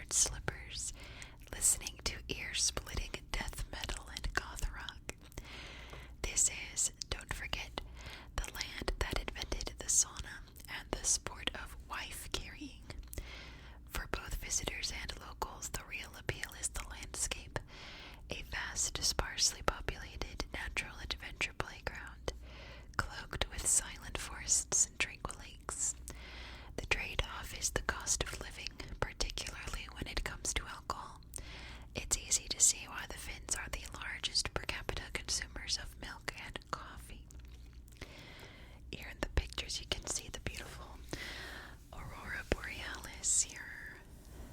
leather-covered slippers, listening to ear-splitting death metal and goth rock. This is, don't forget, the land that invented the sauna and the sport of wife-carrying. For both visitors and locals, the real appeal is the landscape, a vast, sparsely populated natural adventure playground, cloaked with silent forests and tranquil lakes. The trade-off is the cost of living, particularly when it comes to alcohol. It's easy to see why the Finns are the largest per capita consumers of milk and coffee. Here in the pictures you can see the beautiful Aurora Borealis here.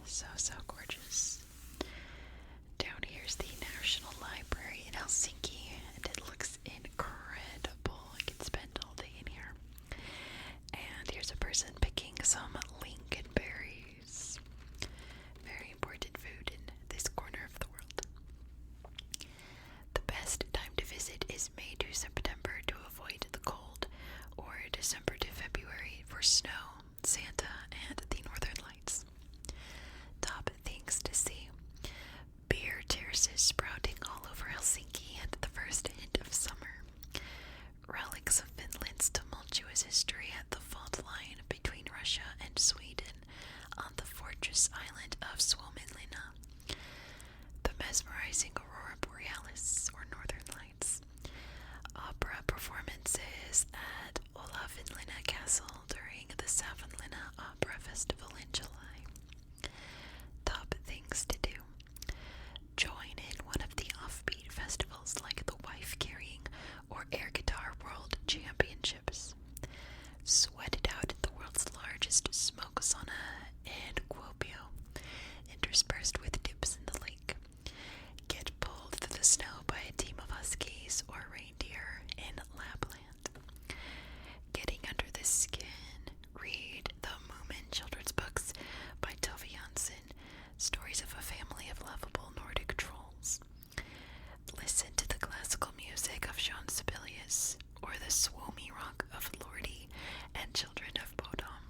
So gorgeous. Down here's the National Library in Helsinki, and it looks incredible. I could spend all day in here. And here's a person picking some lingonberries. Very important food in this corner of the world. The best time to visit is May to September to avoid the cold, or December to February for snow, Santa, and the Northern Lights. Top things to see: beer terraces sprouting all over Helsinki and the first hint of summer. Relics of Finland's tumultuous history at the fault line between Russia and Sweden on the fortress island of Suomenlinna. The mesmerizing Aurora Borealis, or Northern Lights. Opera performances at Olavinlinna Castle during the Savonlinna Opera Festival in July. Top things to do: join in one of the offbeat festivals like the Wife Carrying or Air Guitar World Championships. Sweat it out at the world's largest smoke sauna in Kuopio, interspersed with dips in the lake. Get pulled through the snow by a team of huskies or reindeer in Lapland. Getting under the skin, read the Moomin children's books by Tove Jansson, stories of a family of lovable Nordic trolls. Listen to the classical music of Jean Sibelius, or the swoomy rock of Lordi and Children of Bodom.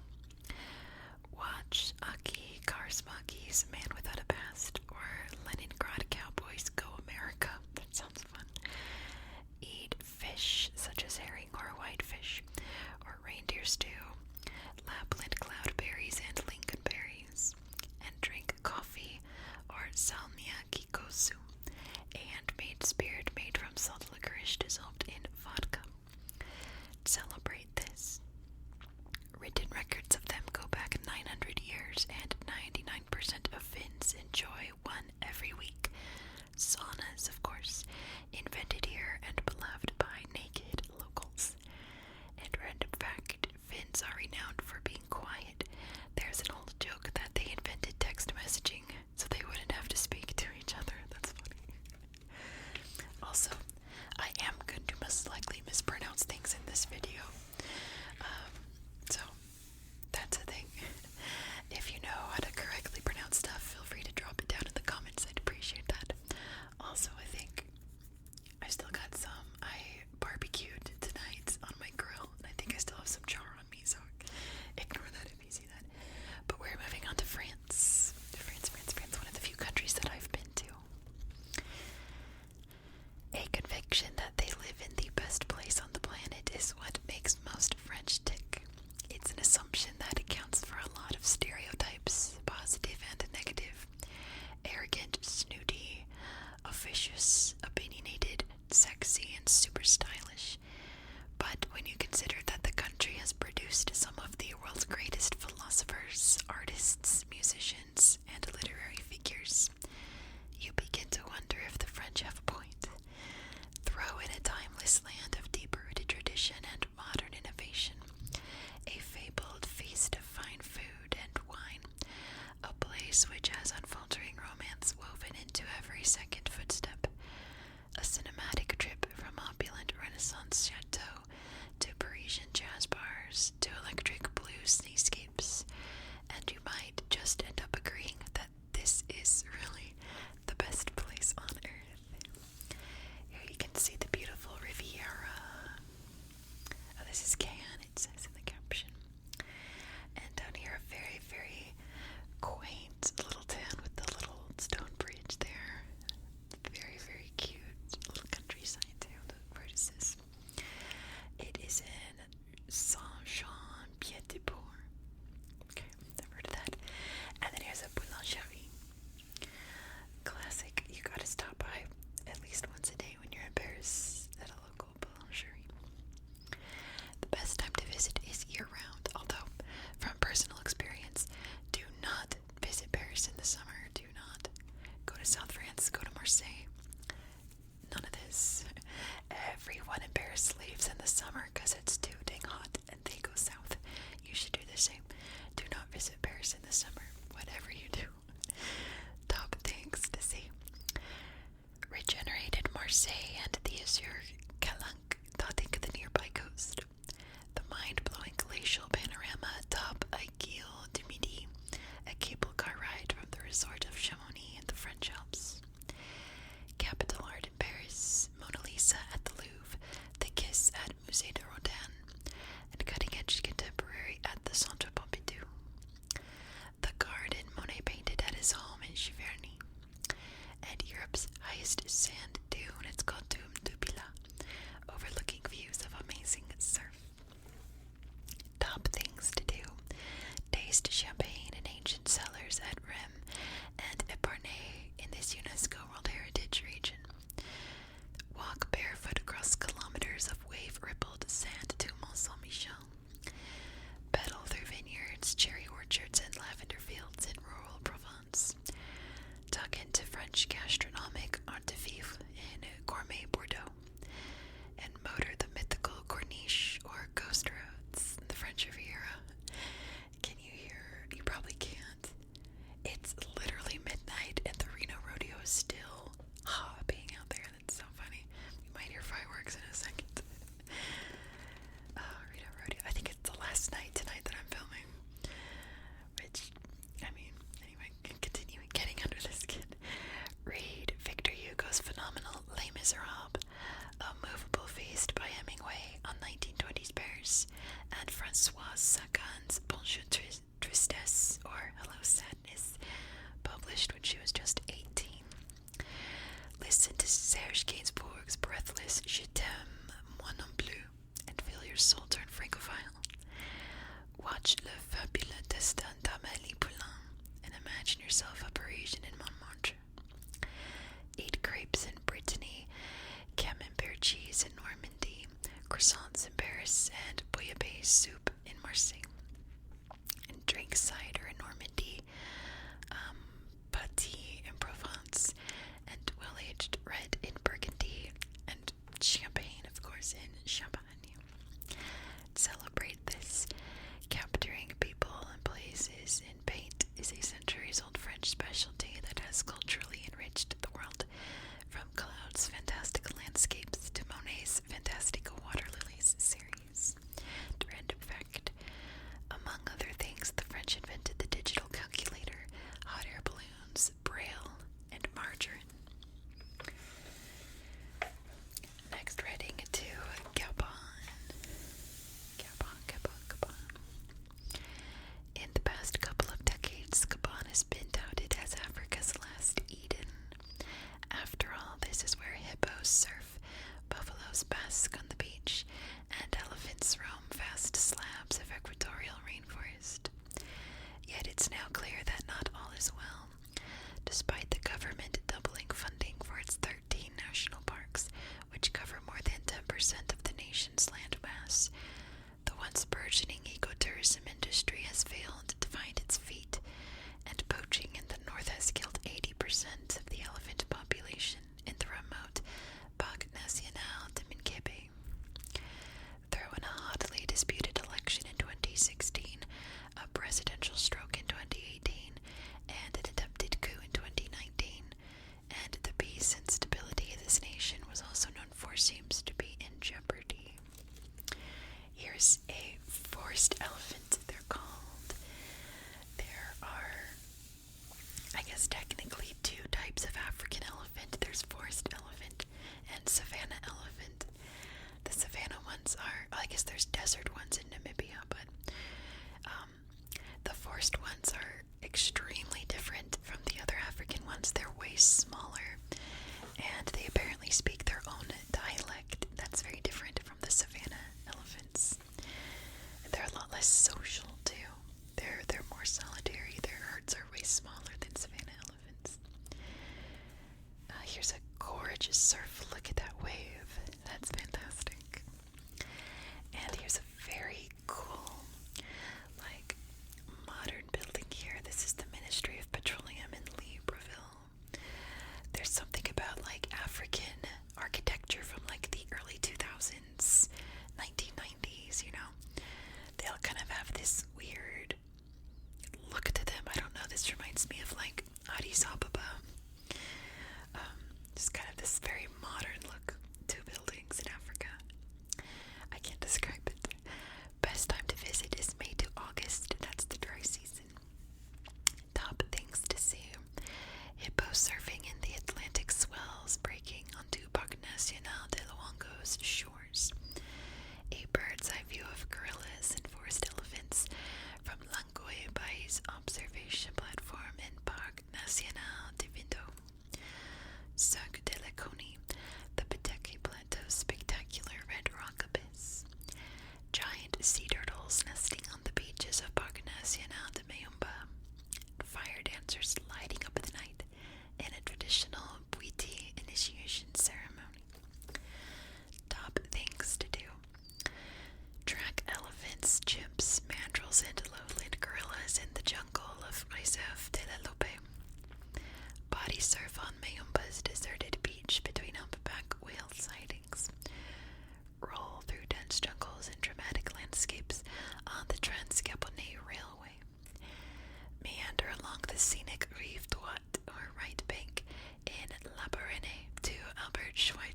Watch Aki Kaurismäki's Man Without a Past, or Leningrad Cowboys Go America. That sounds fun. Eat fish such as herring or whitefish, or reindeer stew, Lapland cloudberries and lingonberries, and drink coffee or salmiakki kosu, a handmade spirit made from salt licorice dissolved in vodka. Celebrate this. Written records of them go back 900 years, and 99% of Finns enjoy one every week. Saunas, of course, invented here and beloved by naked locals. And random fact, Finns are renowned for being quiet. There's an old joke that they invented text messaging so they wouldn't have to speak to each other. That's funny. Also, I am going to most likely mispronounce things in this video. So, that's a thing. If you know how to correctly pronounce stuff, feel free to drop it down in the comments. I'd appreciate that. Also, I think I still got some. I barbecued tonight on my grill, and I think I still have some char on me, so ignore that if you see that. But we're moving on to France. France, one of the few countries that I've been to. A conviction that they live in the best place on the planet is what makes slaves in the summer because it's too dang hot and they go south. You should do the same. Do not visit Paris in the summer, whatever you do. Top things to see. Regenerated Marseille and the Azure Calanque dotting the nearby coast. The mind-blowing glacial panorama atop Aiguille du Midi, a cable car ride from the resort of Chamonix in the French Alps. Capital art in Paris, Mona Lisa at the Louvre, The Kiss at Musée de Rodin, and cutting-edge contemporary at the Centre Pompidou. The garden Monet painted at his home in Giverny, and Europe's highest sand dune, it's called Dune du Pilat, overlooking views of amazing surf. Top things to do. Taste champagne in ancient cellars at Rheims and Epernay in this UNESCO World Heritage region. Walk barefoot across kilometers of wave-rippled sand to Mont Saint-Michel. Pedal through vineyards, cherry orchards, and lavender fields in rural Provence. Tuck into French gastronomic art de vivre in gourmet Bordeaux. And motor the mythical Corniche or Ghost Roads in the French Riviera. Can you hear? You probably can't. It's literally midnight and the Reno Rodeo is still hopping out there. That's so funny. You might hear fireworks in a second. Reno Rodeo. I think it's the last night tonight that I'm filming. Which, I mean, anyway, continuing getting under the skin. Read Victor Hugo's phenomenal Les Miserables, A Movable Feast by Hemingway on 1920s Paris, and Francoise Sagan's Bonjour Tristesse, or Hello Sadness, published when she was just 18. Listen to Serge Gainsbourg's breathless Je t'aime, moi non plus, and feel your soul turn francophile. Watch Le Fabuleux Destin d'Amélie Poulain and imagine yourself a Parisian in Montmartre. Eat crepes in Brittany, camembert cheese in Normandy, croissants in Paris, and bouillabaisse soup in Marseille. And drink cider in Normandy, pâtis in Provence, and well-aged red in Burgundy, and champagne, of course, in Champagne. Celebrate this. Capturing people and places in paint is a centuries-old French specialty that has culturally enriched the world, from Claude's fantastical landscapes to Monet's fantastical water lilies series. Random fact: among other things, the French invented the digital calculator, hot air balloons, braille, and margarine. Next, heading to Gabon. Gabon. In the past couple of decades, Gabon has been touted as Africa's last Eden. After all, this is where hippos surf, buffaloes bask on the beach, and elephants roam vast slabs of equatorial rainforest. Yet it's now clear that not all is well. Despite the government doubling funding for its 13 national parks, which cover more than 10% of the nation's landmass, the once burgeoning ecotourism industry has failed to find its feet, and poaching in the north has killed 80% of the elephant population in the remote Parc National de Minkebe. Throw in a hotly disputed election in 2016, a presidential stroke in 2018, and an attempted coup in 2019, and the peace and stability this nation was also known for seems to be in jeopardy. Here's a forest elephant, they're called. There are, I guess, technically two types of African elephant. There's forest elephant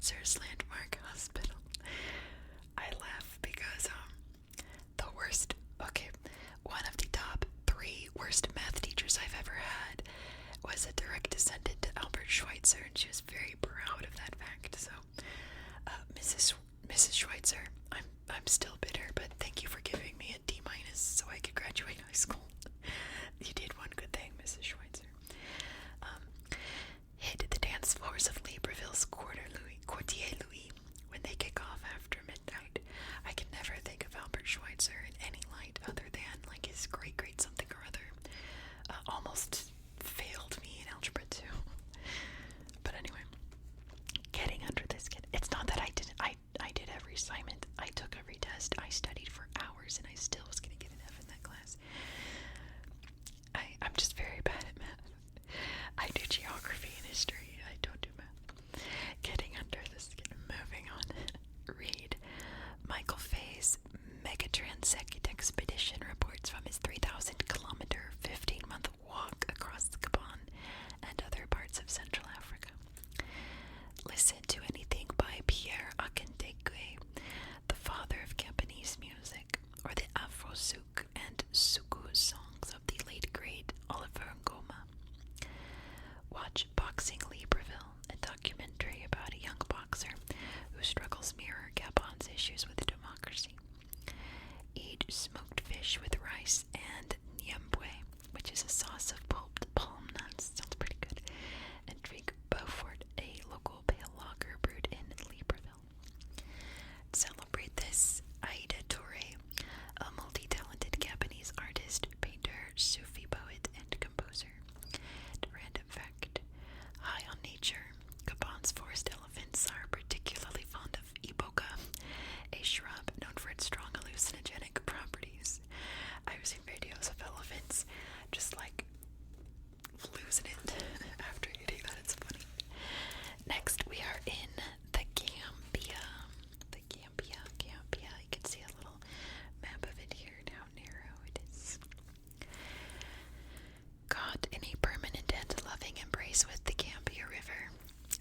Schweitzer's landmark hospital. I laugh because the worst, okay, one of the top 3 worst math teachers I've ever had was a direct descendant to Albert Schweitzer, and she was very proud of that fact. So, Mrs. Schweitzer, I'm still bitter, but thank you for giving me a D- so I could graduate high school. You did one good thing, Mrs. Schweitzer. Hit the dance floors of Libreville's Quartier Louis when they kick off after midnight. I can never think of Albert Schweitzer in any light other than like his great something or other. Almost failed me in algebra 2. But anyway, getting under this kid. It's not that I didn't. I did every assignment. I took every test. I studied for hours, and I still was going to get an F in that class. I'm just very bad at math. I do geography and history. I don't do math. Getting under this kid. Moving on. Read Michael Fay's Megatransect expedition reports from his 3,000-kilometer, 15-month walk across the Gabon and other parts of Central Africa. Listen to anything by Pierre Akindekwe, the father of Gabonese music, or the Afro-Souk and Suku songs of the late great Oliver Ngoma. Watch Boxing Libreville, a documentary about a young boxer whose struggles mirror Gabon's issues with democracy. Eat smoked fish with rice and nyambwe, which is a sauce of pulped palm nuts. Sounds pretty good. And drink Beaufort, a local pale lager brewed in Libreville. Celebrate this Aida Touré, a multi-talented Gabonese artist, painter, Sufi poet, and composer. Random fact: high on nature, Gabon's forest elephants are particularly fond of iboga, a shrub known for its strong hallucinogenic properties. I've seen videos of elephants just like losing it after eating that. It's funny. Next, we are in the Gambia. The Gambia. You can see a little map of it here and how narrow it is. Caught in a permanent and loving embrace with the Gambia River,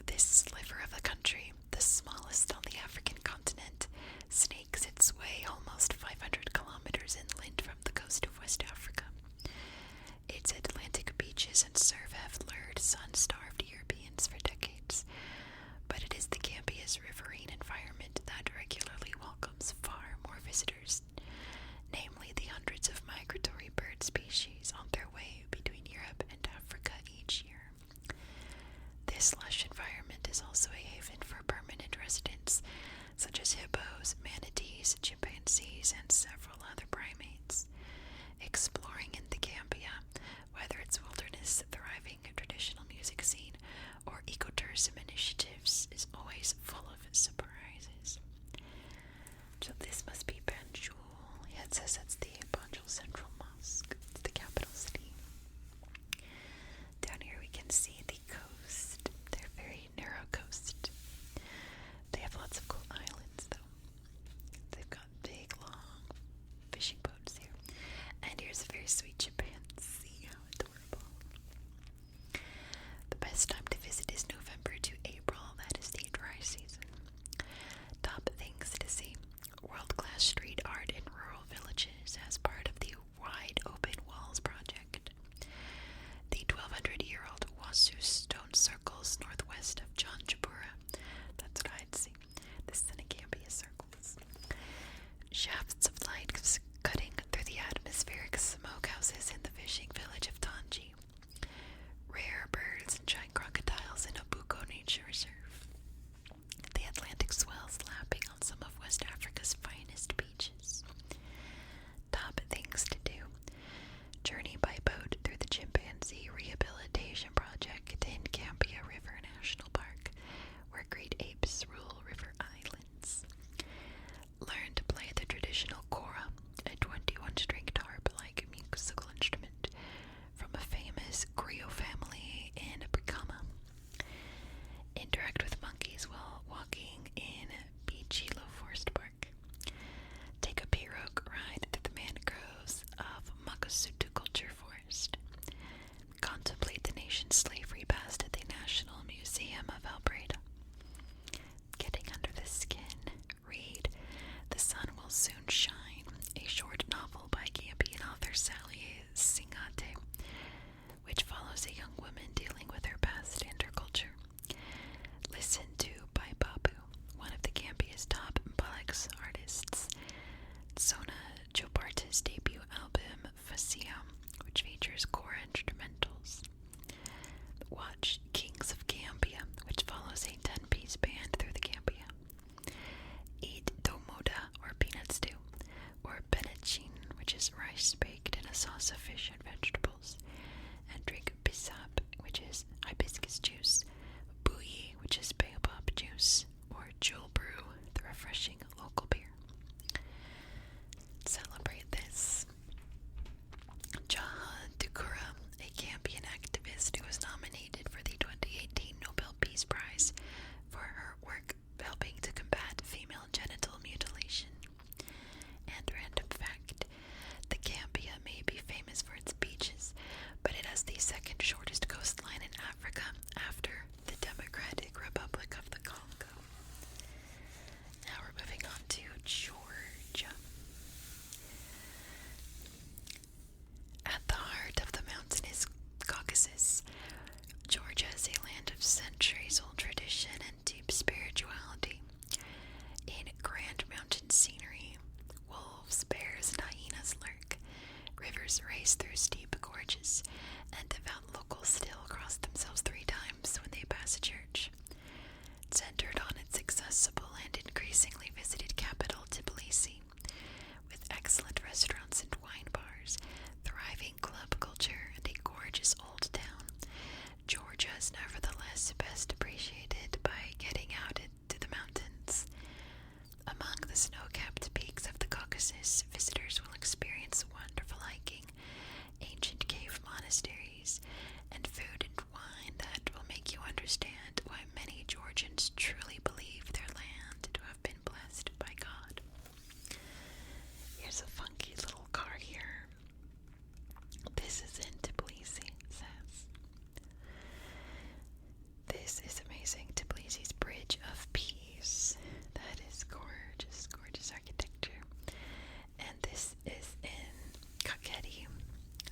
this sliver of a country, the smallest on the African continent, snakes its way almost 500 kilometers inland from the coast of West Africa. Its Atlantic beaches and surf have lured sun-starved Europeans for decades, but it is the Gambia's riverine environment that regularly welcomes far more visitors, namely the hundreds of migratory bird species on their way between Europe and Africa each year. This lush environment is also a haven for permanent residents, such as hippos, manatees, chimpanzees, and several other primates. Exploring in the Gambia, whether it's wilderness, thriving traditional music scene, or ecotourism initiatives, is always full of surprises. So this must be Banjul. Yeah, it says that's the Banjul Central Mosque. It's the capital city. Down here we can see the coast. They're very narrow coast. They have lots of cool islands though. They've got big, long fishing boats here. And here's a very sweet chimpanzee. How adorable. The best time to visit is November to April. That is the dry season. rivers race through steep gorges, and devout locals still cross themselves 3 times when they pass a church. Centered on its accessible and increasingly visited capital, Tbilisi, with excellent restaurants and wine bars, thriving club culture, and a gorgeous old town, Georgia is nevertheless best appreciated by getting out into the mountains. Among the snow-capped peaks of the Caucasus, visitors will experience wonderful hiking, ancient cave monasteries, and food and wine that will make you understand why many Georgians truly believe their land to have been blessed by God. Here's a funky little card here. This is in Tbilisi, it says. This is amazing. Tbilisi's Bridge of Peace. That is gorgeous, gorgeous architecture. And this is in Kakheti,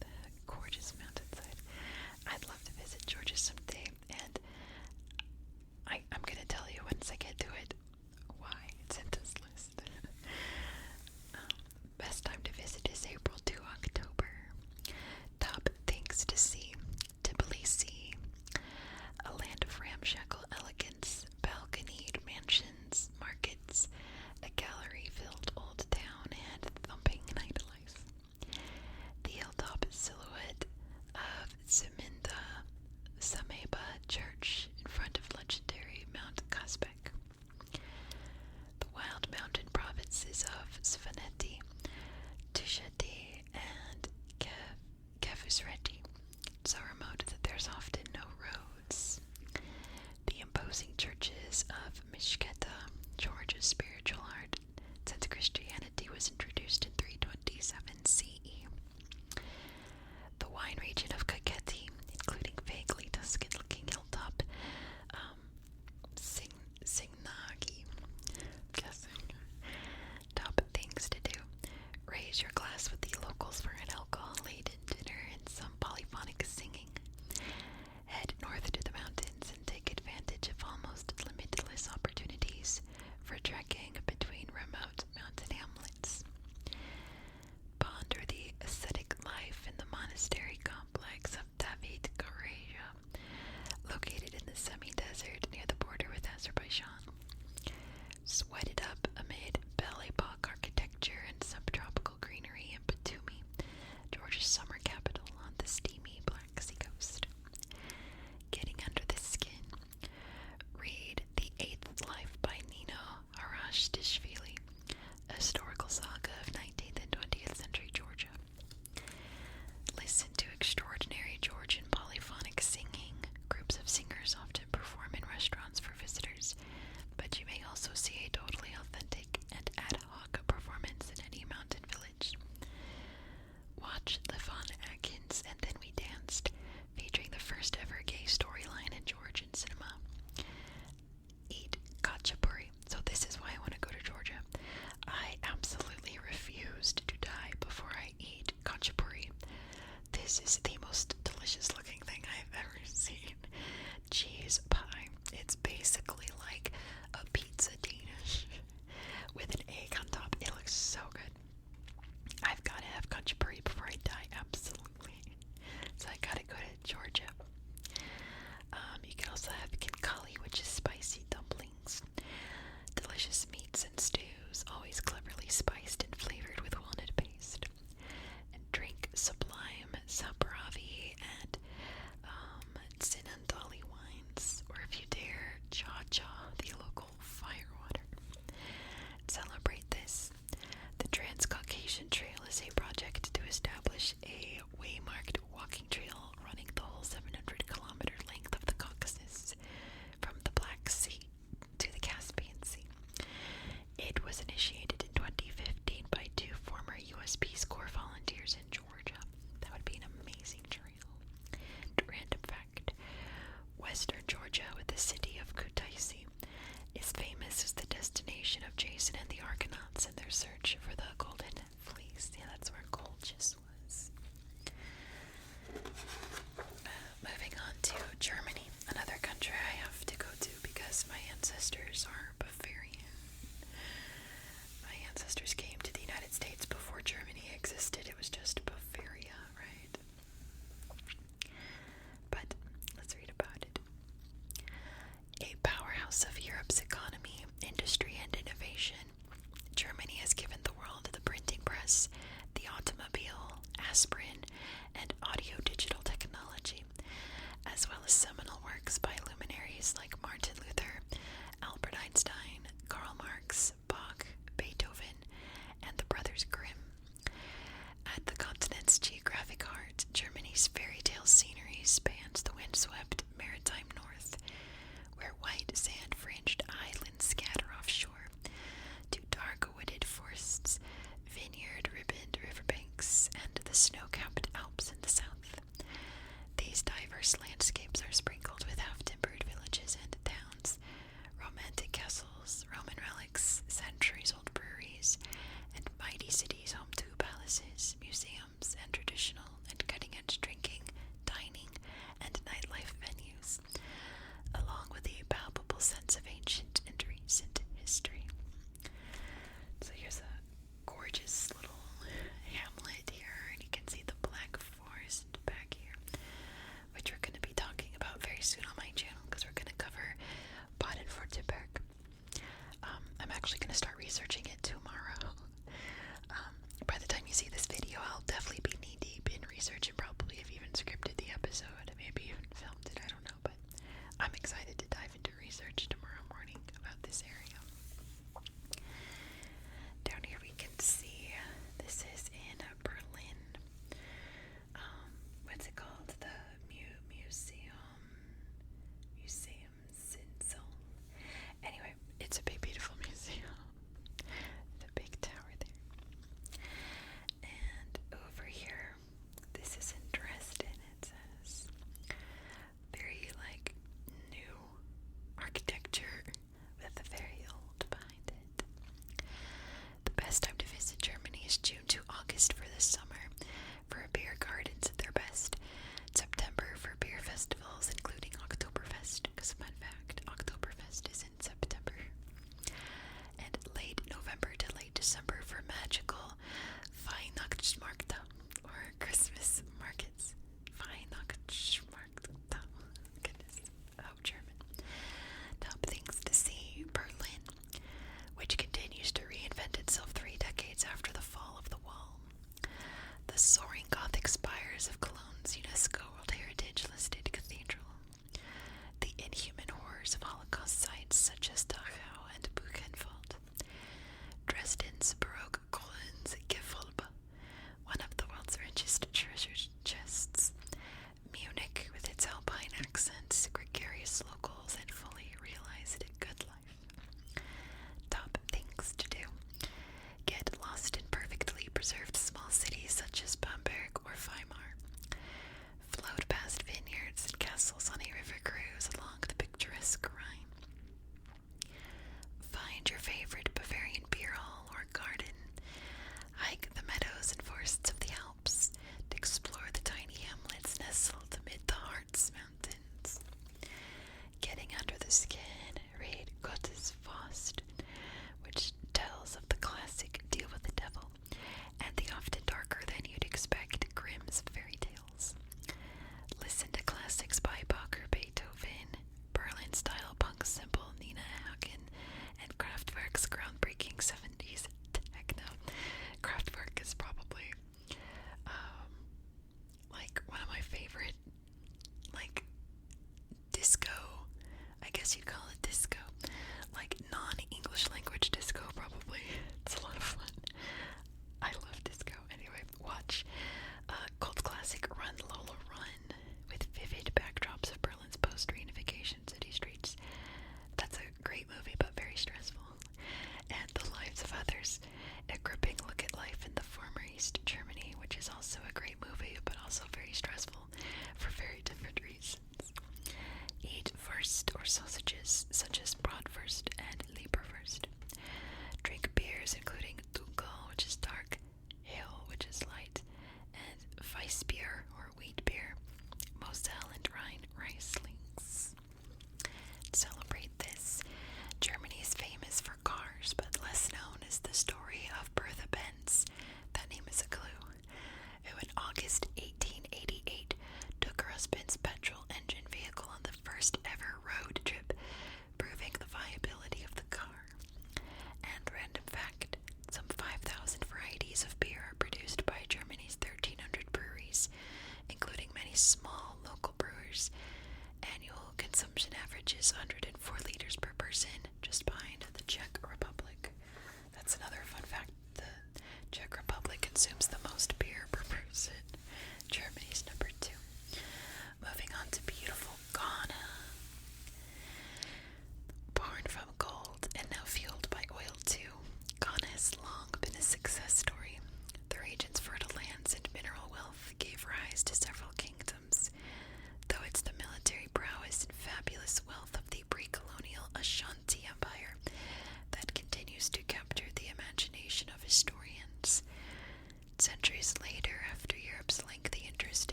the gorgeous mountainside. I'd love to visit Georgia someday, and I'm going to tell you once I get to it why it's in this list. Best time to visit is April to October. Top things to see: Tbilisi, a land of ramshackle elegance, balconied mansions, markets, a gallery-filled old town, and thumping nightlife. The hilltop silhouette of Zeminda Sameba Church in front of legendary Mount Kazbek. The wild mountain provinces of Svaneti, Tusheti, and Kefusreti, so remote that there's often no roads. The imposing churches of Mishketa, Georgia's spiritual heart, since Christianity was introduced in 327 CE. The wine region of Kakheti, including vaguely Tuscan-looking hilltop Signagi, guessing. Top things to do: raise your glass with the locals for an alcohol-laden dinner and some polyphonic singing. Head north to the mountains and take advantage of almost limitless opportunities for trekking between remote mountain hamlets. Ponder the ascetic life in the monastery complex of David Gareja, located in the semi-desert near the border with Azerbaijan. Sweat it up amid Belle Epoque architecture and subtropical greenery in Batumi, Georgia's summer capital on the steamy Black Sea coast. Getting under the skin. Read The Eighth Life by Nino Harashtishvili, a historical saga of 19th and 20th century Georgia. Listen to extraordinary Georgian polyphonic singing. Groups of singers often perform in restaurants for visitors, but you may also see a totally authentic and ad hoc performance in any mountain village. Watch Levon Atkins and Then We Danced, featuring the first ever gay storyline in Georgian cinema. Eat khachapuri. So this is why I want to go to Georgia. actually going to start researching it tomorrow. By the time you see this video, I'll definitely be knee-deep in research and probably have even scripted the episode, maybe even filmed it, I don't know, but I'm excited to dive into research tomorrow morning about this area. Down here we can see, this is in Berlin. What's it called? The Museum Sinsel. Anyway, it's a big, beautiful museum.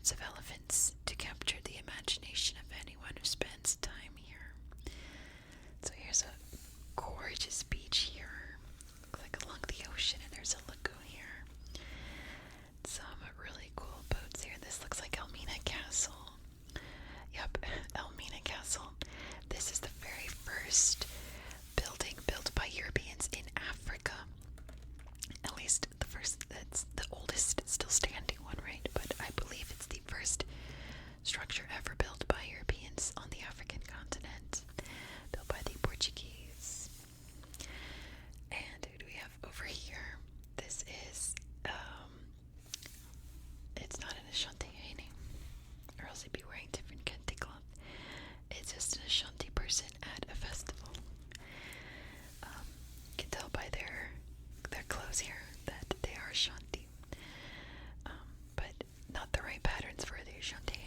hordes of elephants to capture the imagination of anyone who spends time here. So here's a gorgeous beach here, like along the ocean, and there's a lagoon here. Some really cool boats here. This looks like Elmina Castle. Yep, Elmina Castle. This is the very first building built by Europeans in Africa. At least the first, that's the oldest still standing one, right? But I believe it's the first structure ever built by Europeans on the African continent, built by the Portuguese. And who do we have over here? This is, it's not an Ashanti name, or else he'd be wearing different kente cloth. It's just an Ashanti person at a festival. You can tell by their clothes here that they are Ashanti, but not the right patterns for the Ashanti.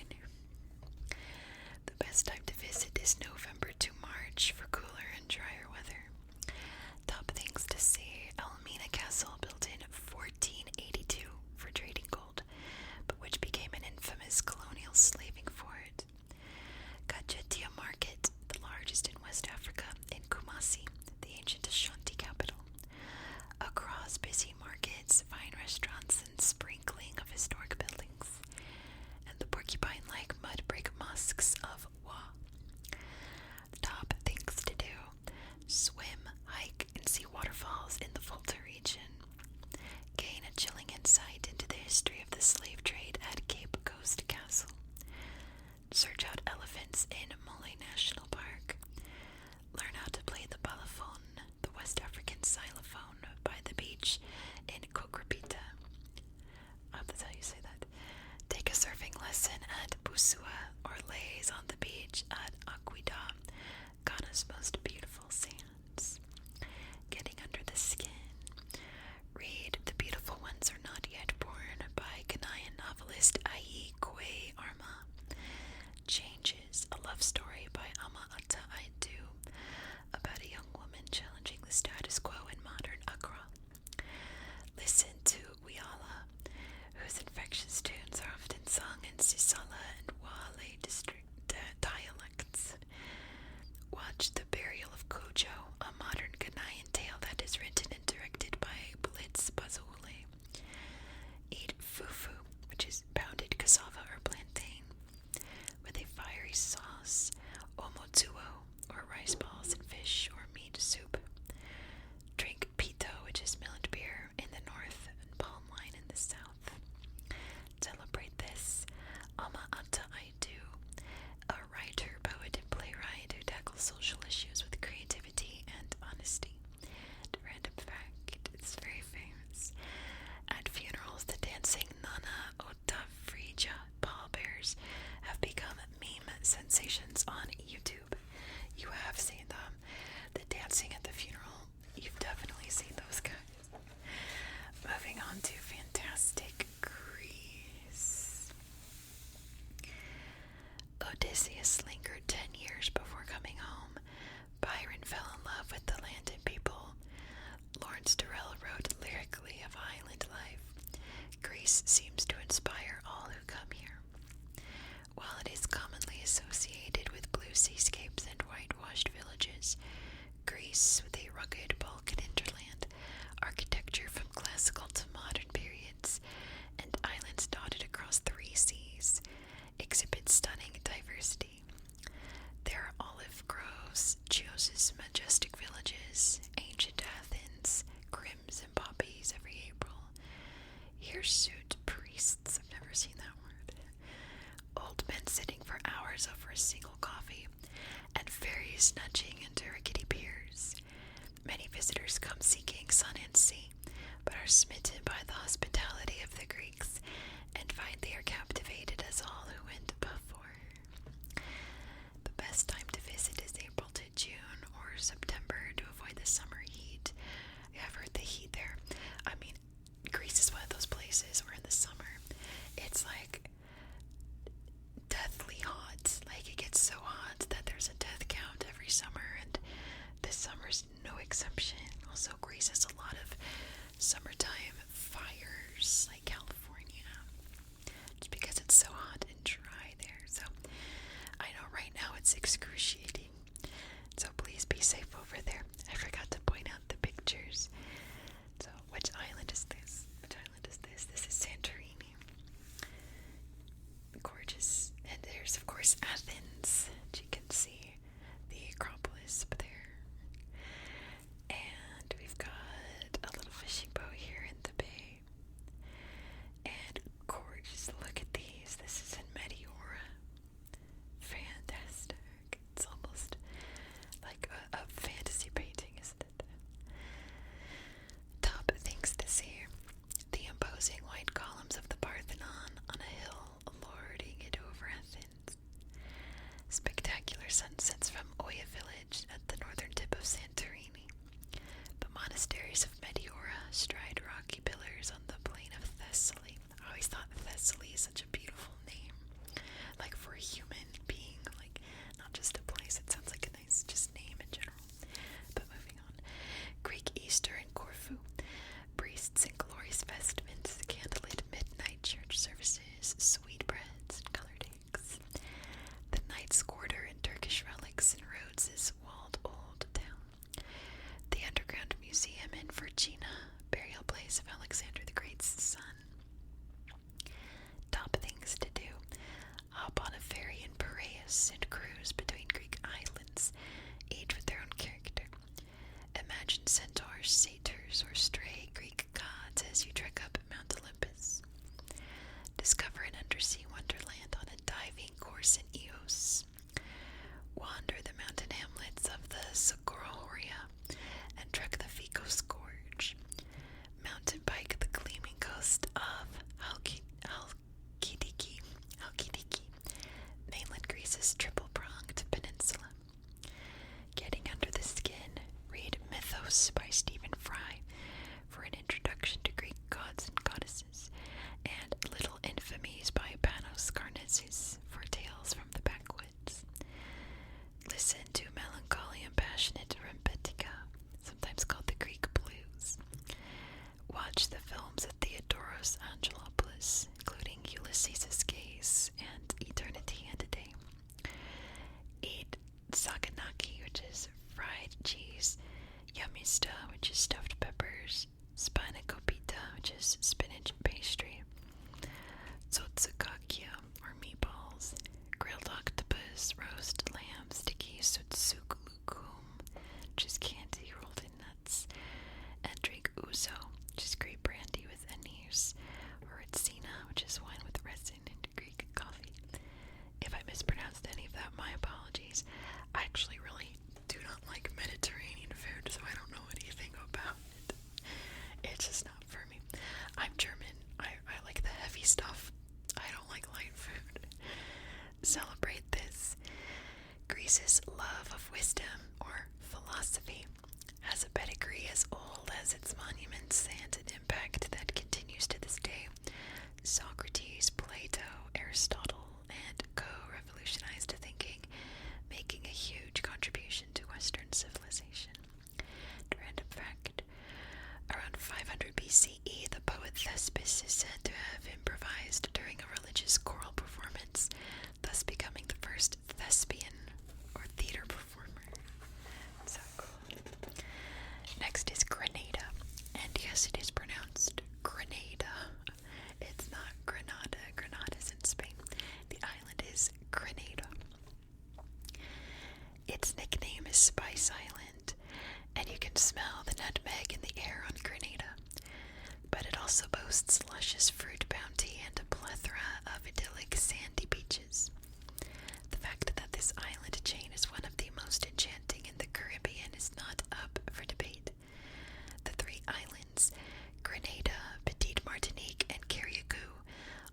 The best time to visit is November to March for cooler and drier weather. Top things to see: Elmina Castle, built in 1482 for trading gold, but which became an infamous colonial slaving fort. Kajetia Market, the largest in West Africa, in Kumasi, the ancient Ashanti capital. Across busy markets, fine restaurants, and sprinkling of historic buildings, and the porcupine-like mud brick mosques of Wa. Top things to do: swim, hike, and see waterfalls in the Volta region. Gain a chilling insight into the history of the slave trade at Cape Coast Castle. Search out elephants in Mole National Park. Learn how to play the balafon, the West African xylophone, by the beach in Kokrapita. I hope that's how you say that. Take a surfing lesson at Busua, or lays on the beach at Aquida, Ghana's most beautiful sands. Getting under the skin. Read The Beautiful Ones Are Not Yet Born by Ghanaian novelist Ayi Kwe Arma. Changes, a love story by Ama Ata Aidu, about a young woman challenging the status quo in modern Accra. Listen to Wiala, whose infectious tunes are often sung in Sisala and Wale district dialects. Watch The Burial of Kojo, a modern Ghanaian tale that is written and directed by Blitz Bazule. Eat fufu, which is pounded cassava or plantain, with a fiery sauce, omotuo, or rice balls and fish or meat soup. Drink pito, which is millet beer in the north and palm wine in the south. Celebrate this: Ama Ata Aidu, a writer, poet, and playwright who tackles social issues with creativity and honesty. And random fact, it's very famous. At funerals, the dancing Nana Otafrija pallbearers have become meme sensations on YouTube. You have seen them. The dancing at the funeral, you've definitely seen those guys. Moving on to fantastic Greece. Odysseus lingered 10 years before coming home. Byron fell in love with the land and people. Lawrence Durrell wrote lyrically of island life. Greece seems to inspire all who come here. While it is commonly associated with blue seascapes and whitewashed villages, Greece, with a rugged Balkan hinterland, architecture from classical to modern periods, and islands dotted across 3 seas, exhibits stunning diversity. There are olive groves, Chios' majestic villages, ancient Athens, crims and poppies every April, hirsute priests, I've never seen that word, old men sitting for hours over a single coffee, and ferries nudging into rickety piers. Many visitors come seeking sun and sea, but are smitten by the hospitality of the Greeks, and find they are captivated as all who went before. The best time to visit is April to June or September to avoid the summer heat. I've heard the heat there. I mean, Greece is one of those places where in the summer it's like deathly hot. Like, it gets so hot that there's a death count every summer, and this summer's no exception. Also, Greece has a lot of summertime fires, like California, just because it's so hot. Greece. This is in Mediora. Fantastic. It's almost like a fantasy painting, isn't it? Top things to see. The imposing white columns of the Parthenon on a hill lording it over Athens. Spectacular sunsets from Oia village at the northern tip of Santorini. The monasteries of Mediora stride rocky pillars on the plain of Thessaly. I always thought Thessaly is such a beautiful name. Like for a human being, like not just a place. It sounds like a nice just name in general. But moving on. Greek Easter in Corfu. Priests in glorious vestments, candlelit midnight church services, sweetbreads, and colored eggs. The Knight's Quarter and Turkish relics in Rhodes' walled old town. The underground museum in Virginia, burial place of Alexander the Great's son. Top things to do. Hop on a ferry in Piraeus and cruise between Greek islands, each with their own character. Imagine centaurs, satyrs, or stray Greek gods as you trek up Mount Olympus. Discover an undersea wonderland on a diving course in Eos. Wander the mountain hamlets of the Socorrohoria and trek the Ficos Gorge. Mountain bike the gleaming coast of Halkidiki, mainland Greece's triple-pronged peninsula. Getting under the skin, read Mythos by Stephen Fry for an introduction to Greek gods and goddesses, and Little Infamies by Panos Karnesis for tales from the backwoods. Listen to melancholy and passionate rempetika, sometimes called the Greek blues. Watch the films of Theodoros Angelopoulos, including Ulysses' Gaze and Eternity and a Day. Eat saganaki, which is fried cheese, yamista, which is stuffed peppers, spanakopita, which is spinach pastry, tsotsukakia, or meatballs, grilled octopus, roast lamb, sticky sutsuklukum, which is candy rolled in nuts, and drink ouzo, which is grape brandy with anise, or retsina, which is wine with resin and Greek coffee. If I mispronounced any of that, my apologies. I actually really do not like Mediterranean food, so I don't know anything about it. It's just not for me. I'm German. I like the heavy stuff. I don't like light food. Celebrate this. Greece's love of wisdom, or philosophy, has a pedigree as old as its monuments and an impact that continues to this day. Socrates, Plato, Aristotle, and co-revolutionized thinking, making a huge contribution to Western civilization. Random fact. Around 500 BCE, the poet Thespis is said to have improvised during a religious choral performance, thus becoming the first thespian, or theater performer. So cool. Next is Grenada, and yes, it is pronounced Grenada. It's not Granada. Granada's in Spain. The island is Grenada. Its nickname is Spice Island, and you can smell the nutmeg in the air on Grenada. But it also boasts luscious fruit bounty and a plethora of idyllic sandy beaches. The fact that this island chain is one of the most enchanting in the Caribbean is not up for debate. The three islands, Grenada, Petite Martinique, and Carriacou,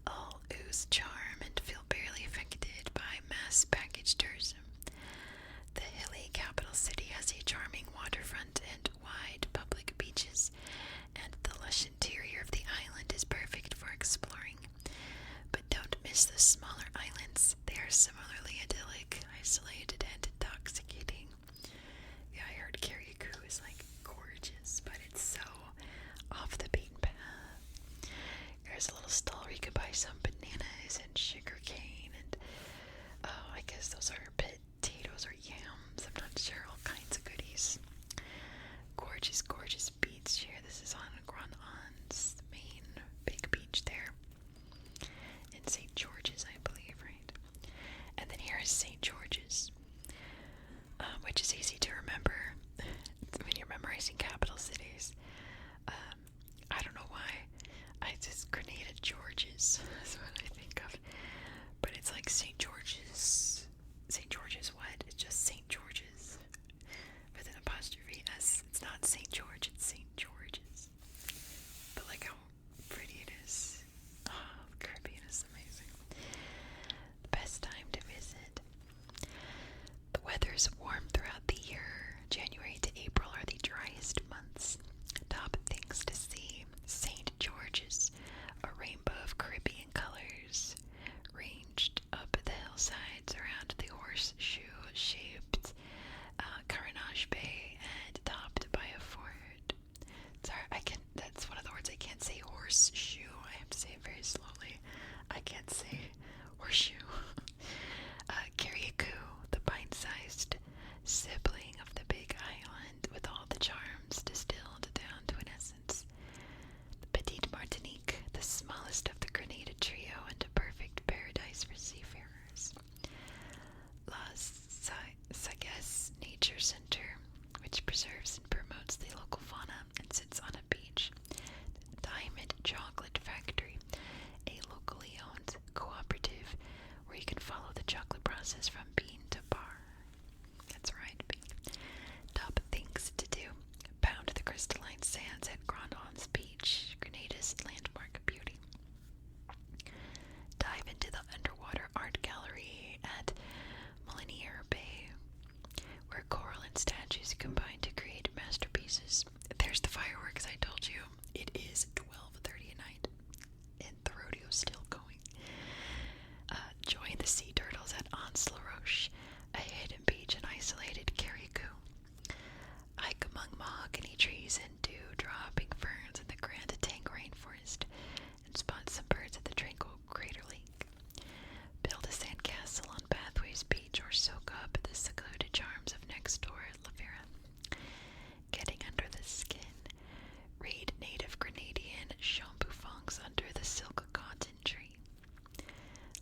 all ooze charm and feel barely affected by mass package tourism. The hilly capital city has a charming waterfront and wide public beaches, and the lush interior of the island is perfect for exploring. But don't miss the smaller islands. They are similarly idyllic, isolated, and intoxicating. Yeah, I heard Carriacou is like gorgeous, but it's so off the beaten path. There's a little stall where you could buy some bananas and sugar cane, and I guess those are potatoes or yams. I'm not sure. All kinds of goodies. Gorgeous, gorgeous beach here. This is on Grand Anse, the main big beach there. In St. George's, I believe, right? And then here is St. George's, which is easy to remember when you're memorizing capital cities. I don't know why. I just Grenada George's is what I think of. crosses from bean to bar. That's right, bean. Top things to do. Pound the crystalline sands at Grandon's Beach, Grenada's landmark beauty. Dive into the underwater art gallery at Molinier Bay, where coral and statues combine to create masterpieces. There's the fireworks I told you. It is 12:30 at night, and the rodeo's still going. Join the sea turtles at Anse La Roche, a hidden beach and isolated Carriacou. Hike among mahogany trees and dew-dropping ferns in the Grand Tank rainforest, and spot some birds at the tranquil Crater Lake. Build a sandcastle on Pathways Beach or soak up the secluded charms of next door at La Vera. Getting under the skin. Read native Grenadian chamboufons under the silk cotton tree.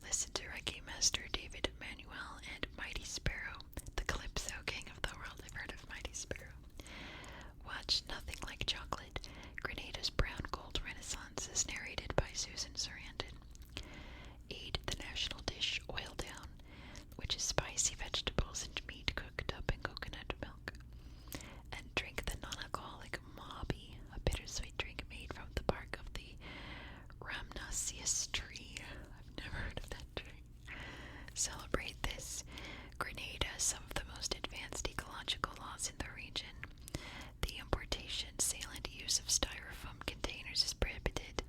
Listen to reggae master David Manuel and Mighty Sparrow, the Calypso king of the world. I've heard of Mighty Sparrow. Watch Nothing Like Chocolate, Grenada's Brown Gold Renaissance, is narrated by Susan Sarandon. Eat the national dish Oil Down, which is spicy vegetables and meat cooked up in coconut milk. And drink the non-alcoholic Mobby, a bittersweet drink made from the bark of the Rhamnosus tree. I've never heard of that tree. Celebrate this. Grenada has some of the most advanced ecological laws in the region. The importation, sale, and use of styrofoam containers is prohibited,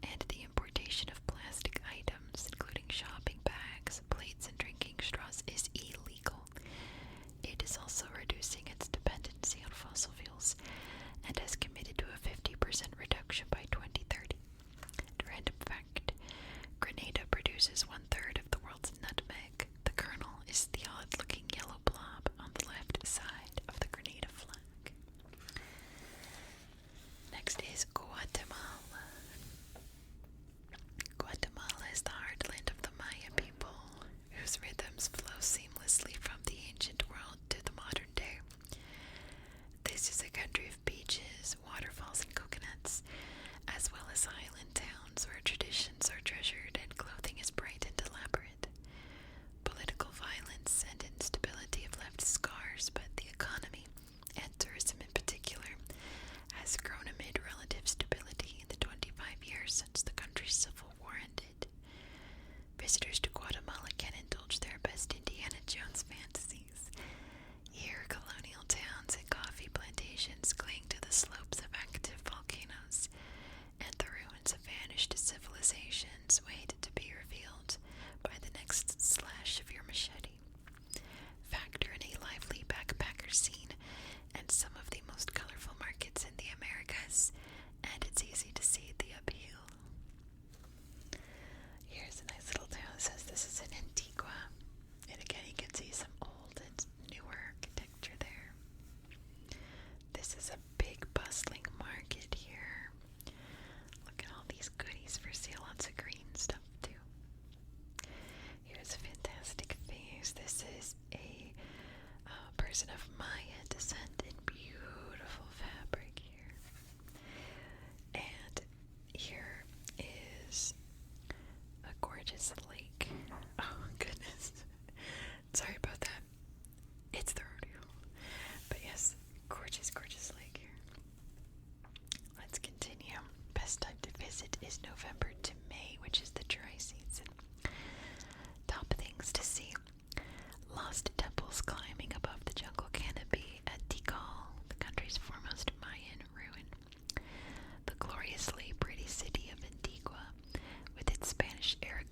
and the importation of plastic items, including shopping bags, plates, and drinking straws, is illegal. It is also reducing its dependency on fossil fuels, and has committed to a 50% reduction by 2030. Random fact: Grenada produces 1/3 of the world's nutmeg. The kernel is the odd-looking yellow blob on the left side of the Grenada flag. Next is Guatemala. Guatemala is the heartland of the Maya people, whose rhythms flow seamlessly from the ancient world to the modern day. This is a country of beaches, waterfalls, and coconuts, as well as island towns where traditions are treasured and clothing is bright and elaborate. Political violence and instability have left scars, but the economy, and tourism in particular, has grown amid relative stability in the 25 years since the country's civil war ended. Visitors to Guatemala can indulge their best Indiana Jones fantasies. Here, colonial towns and coffee plantations cling to the slopes of active volcanoes, and the ruins of vanished civilizations wait to be revealed by the next slash of your machete. Factor in a lively backpacker scene and some of the most colorful markets in the Americas, and it's easy to see the appeal. Here's a nice little town that says this is in Antigua, and again you can see some old and newer architecture there. This is a big bustling market here. Look at all these goodies for sale, lots of green stuff too. Here's a fantastic vase. This is a person of Maya descent in beautiful fabric here. And here is a gorgeous lake. Oh goodness. Sorry about that. It's the rodeo. But yes, gorgeous, gorgeous lake here. Let's continue. Best time to visit is November to May, which is the dry season. Top things to see. Lost temples climbing above the jungle canopy at Tikal, the country's foremost Mayan ruin. The gloriously pretty city of Antigua, with its Spanish-era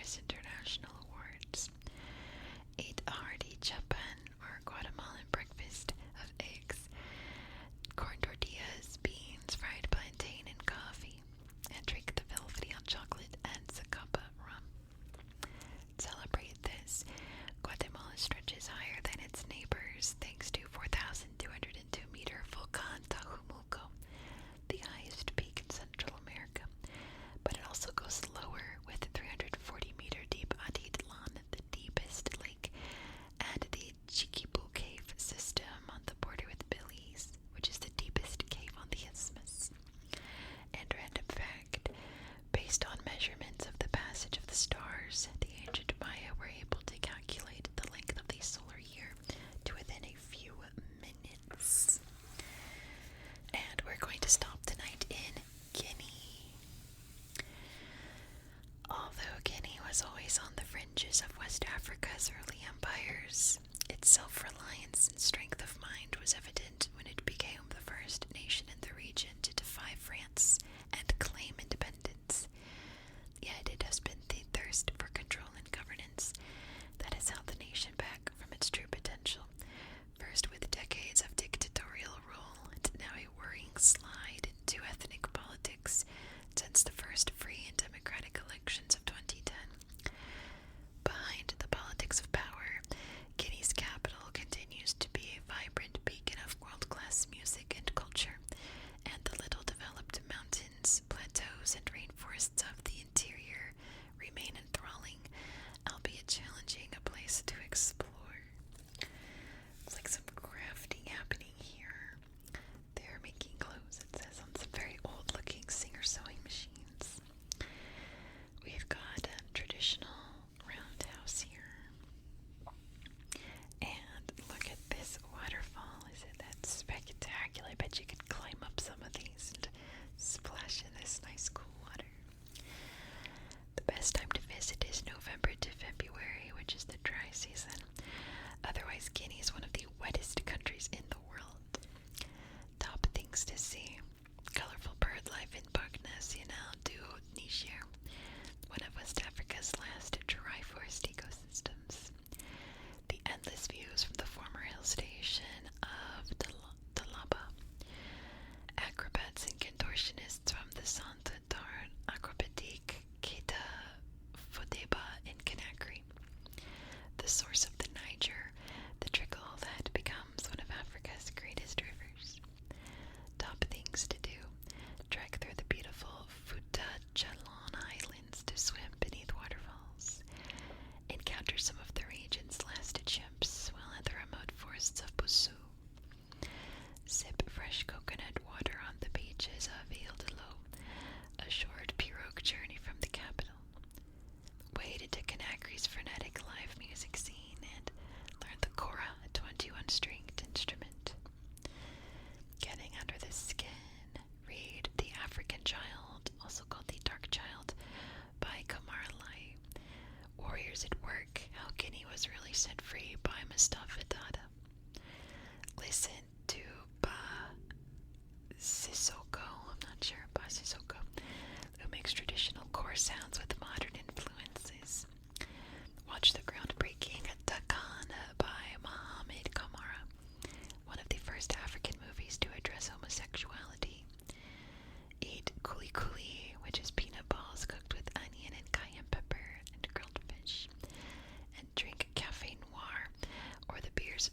numerous international awards. Eat a hearty chapan, or Guatemalan breakfast of eggs, corn tortillas, beans, fried plantain, and coffee, and drink the velvety hot chocolate and Zacapa rum. Celebrate this. Guatemala stretches higher than its neighbors thanks to 4,202-meter Volcan Tajumulco, the highest peak in Central America. But it also goes lower with 340-meter deep Atitlan, the deepest lake, and the Chiquibu Cave system on the border with Belize, which is the deepest cave on the isthmus. And random fact, based on measurements of the passage of the stars, the ancient Maya were able to calculate the length of the solar year to within a few minutes. And we're going to stop tonight in Guinea. Although Guinea was always on the fringes of West Africa's early empires, its self-reliance and strength of mind was evident when it became the first nation in the region to defy France and claim independence. Yet it has been the thirst for control and governance that has held the nation back from its true potential, first with decades of dictatorial rule, and now a worrying slide into ethnic politics since the first free and democratic elections of 2010. Behind the politics of power, Guinea's capital continues to be a vibrant beacon of world-class music and culture, and the little-developed mountains, plateaus, and rainforests of the interior remain enthralling, albeit challenging, a place to explore. It's like some crafting happening here. They're making clothes, it says, on some very old-looking Singer-sewing machines. We've got a traditional roundhouse here. And look at this waterfall. Isn't that spectacular? I bet you could climb up some of these and splash in this nice cool water. The best time to visit is November to February, which is the dry season. Otherwise, Guinea is one of the wettest countries in the world. Top things to see: colorful bird life in Parc National du Niger, one of West Africa's last dry forest ecosystems. The endless views from the former hill station of Dalaba. Acrobats and contortionists from the Centre d'Art Acrobatique Keita Fodeba in Conakry. The source of the Niger, the trickle that becomes one of Africa's greatest rivers. Top things to do: trek through the beautiful Futa Jalon Islands to swim beneath waterfalls. Encounter some of the region's last chimps while in the remote forests of Busu. Sip fresh coconut water on the beaches of Ile de l'Eau, a short pirogue journey from the capital. Wade into Conakry's frenetic live music scene and learn the kora, a 21-stringed instrument. Getting under the skin, read The African Child, also called The Dark Child, by Kamar Lai. Warriors at Work, How Guinea Was Really Set Free by Mustafa Dada. Listen to Ba Sissoko, I'm not sure, Ba Sissoko, who makes traditional core sounds with modern influences. Watch the groundbreaking Takana by Mohamed Kamara, one of the first African movies to address homosexuality. Eat kuli kuli, which is peanut balls cooked with onion and cayenne pepper and grilled fish. And drink Café Noir, or the beer's